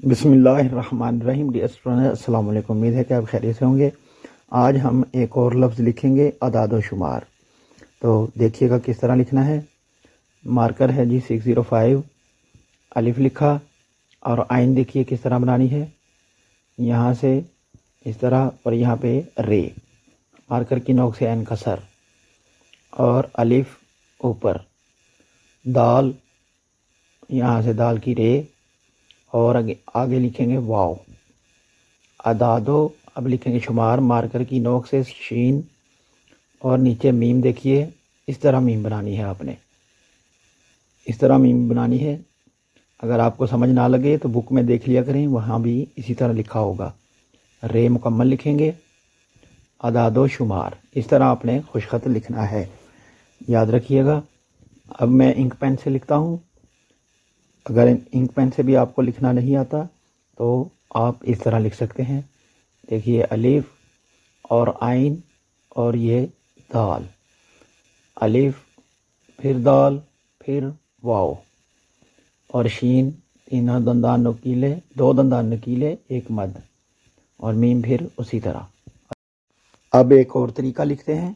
بسم اللہ الرحمن الرحیم۔ ڈیئر اسٹوڈنٹ، السلام علیکم۔ امید ہے کہ آپ خیریت سے ہوں گے۔ آج ہم ایک اور لفظ لکھیں گے، اعداد و شمار۔ تو دیکھیے گا کس طرح لکھنا ہے۔ مارکر ہے جی 605، الف لکھا اور آئین دیکھیے کس طرح بنانی ہے، یہاں سے اس طرح اور یہاں پہ رے، مارکر کی نوک سے عین کا سر اور الف اوپر، دال یہاں سے دال کی رے اور آگے لکھیں گے واو، اعدادو، اب لکھیں گے شمار، مارکر کی نوک سے شین اور نیچے میم دیکھیے، اس طرح میم بنانی ہے آپ نے، اس طرح میم بنانی ہے۔ اگر آپ کو سمجھ نہ لگے تو بک میں دیکھ لیا کریں، وہاں بھی اسی طرح لکھا ہوگا۔ رے مکمل لکھیں گے، اعداد و شمار، اس طرح آپ نے خوش خط لکھنا ہے، یاد رکھیے گا۔ اب میں انک پین سے لکھتا ہوں، اگر انک پین سے بھی آپ کو لکھنا نہیں آتا تو آپ اس طرح لکھ سکتے ہیں۔ دیکھیے الف اور عین اور یہ دال، الف پھر دال پھر واو اور شین، تینوں دندان نکیلے، دو دندان نکیلے ایک مد اور میم پھر اسی طرح۔ اب ایک اور طریقہ لکھتے ہیں،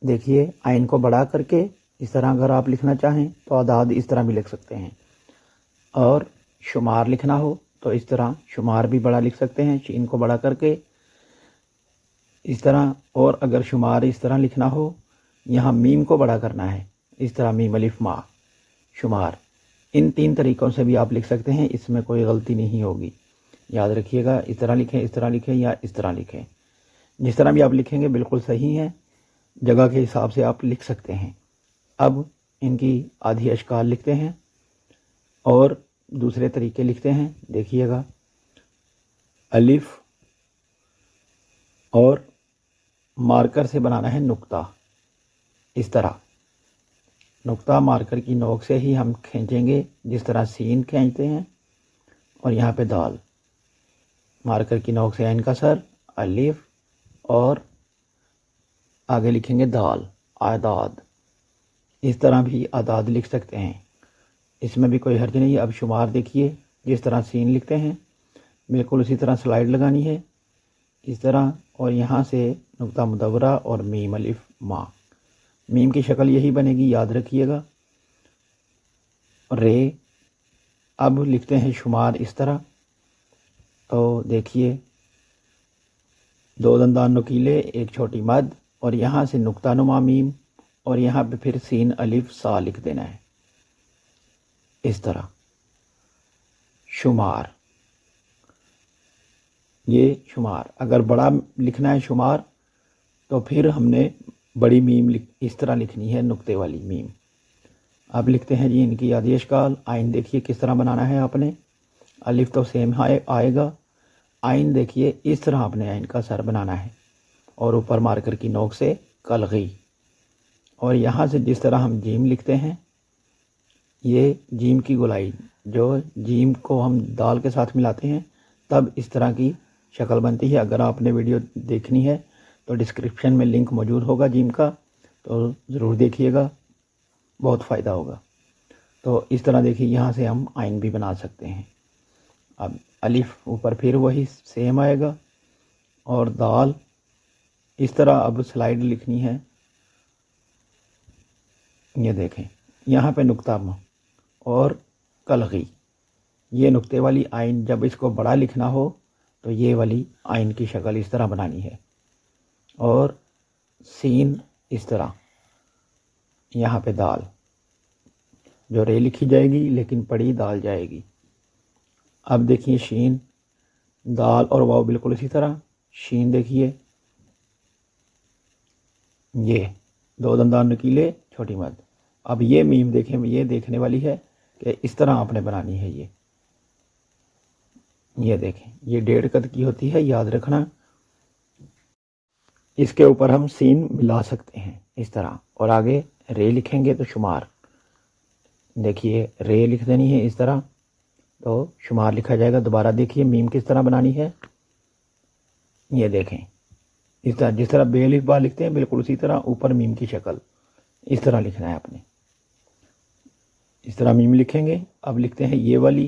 دیکھیے عین کو بڑا کر کے اس طرح اگر آپ لکھنا چاہیں تو اعداد اس طرح بھی لکھ سکتے ہیں، اور شمار لکھنا ہو تو اس طرح شمار بھی بڑا لکھ سکتے ہیں، شین کو بڑا کر کے اس طرح، اور اگر شمار اس طرح لکھنا ہو، یہاں میم کو بڑا کرنا ہے، اس طرح میم الف ما شمار، ان تین طریقوں سے بھی آپ لکھ سکتے ہیں، اس میں کوئی غلطی نہیں ہوگی، یاد رکھیے گا۔ اس طرح لکھیں، اس طرح لکھیں یا اس طرح لکھیں، جس طرح بھی آپ لکھیں گے بالکل صحیح ہے، جگہ کے حساب سے آپ لکھ سکتے ہیں۔ اب ان کی آدھی اشکال لکھتے ہیں اور دوسرے طریقے لکھتے ہیں، دیکھیے گا الف اور مارکر سے بنانا ہے نقطہ، اس طرح نقطہ مارکر کی نوک سے ہی ہم کھینچیں گے، جس طرح سین کھینچتے ہیں، اور یہاں پہ دال، مارکر کی نوک سے عین کا سر، الف اور آگے لکھیں گے دال، اعداد، اس طرح بھی اعداد لکھ سکتے ہیں، اس میں بھی کوئی حرج نہیں ہے۔ اب شمار دیکھیے، جس طرح سین لکھتے ہیں بالکل اسی طرح سلائیڈ لگانی ہے، اس طرح، اور یہاں سے نقطہ مدورہ اور میم الف ما، میم کی شکل یہی بنے گی، یاد رکھیے گا۔ رے، اب لکھتے ہیں شمار اس طرح، تو دیکھیے دو دندان نکیلے ایک چھوٹی مد اور یہاں سے نقطہ نما میم اور یہاں پہ پھر سین الف سا لکھ دینا ہے، اس طرح شمار، یہ شمار۔ اگر بڑا لکھنا ہے شمار تو پھر ہم نے بڑی میم اس طرح لکھنی ہے، نقطے والی میم۔ اب لکھتے ہیں جی ان کی آدھی اشکال۔ آئین دیکھیے کس طرح بنانا ہے آپ نے، الف تو سیم آئے گا، آئین دیکھیے اس طرح آپ نے عین کا سر بنانا ہے اور اوپر مارکر کی نوک سے کلغی، اور یہاں سے جس طرح ہم جیم لکھتے ہیں، یہ جیم کی گولائی، جو جیم کو ہم دال کے ساتھ ملاتے ہیں تب اس طرح کی شکل بنتی ہے۔ اگر آپ نے ویڈیو دیکھنی ہے تو ڈسکرپشن میں لنک موجود ہوگا جیم کا، تو ضرور دیکھیے گا، بہت فائدہ ہوگا۔ تو اس طرح دیکھیے یہاں سے ہم آئین بھی بنا سکتے ہیں۔ اب الف اوپر پھر وہی سیم آئے گا، اور دال اس طرح اب سلائیڈ لکھنی ہے، یہ دیکھیں یہاں پہ نقطہ اور کلغی، یہ نقطے والی آئین، جب اس کو بڑا لکھنا ہو تو یہ والی آئین کی شکل اس طرح بنانی ہے، اور سین اس طرح، یہاں پہ دال، جو رے لکھی جائے گی لیکن پڑی دال جائے گی۔ اب دیکھیے شین، دال اور واو بالکل اسی طرح، شین دیکھیے یہ دو دندان نکیلے چھوٹی مد۔ اب یہ میم دیکھیں، یہ دیکھنے والی ہے کہ اس طرح آپ نے بنانی ہے، یہ دیکھیں یہ 1.5 قد کی ہوتی ہے، یاد رکھنا۔ اس کے اوپر ہم سین ملا سکتے ہیں اس طرح، اور آگے رے لکھیں گے تو شمار، دیکھیے رے لکھ دینی ہے اس طرح تو شمار لکھا جائے گا۔ دوبارہ دیکھیے میم کس طرح بنانی ہے، یہ دیکھیں اس طرح، جس طرح بے الف با لکھتے ہیں بالکل اسی طرح اوپر میم کی شکل اس طرح لکھنا ہے آپ نے، اس طرح میم لکھیں گے۔ اب لکھتے ہیں یہ والی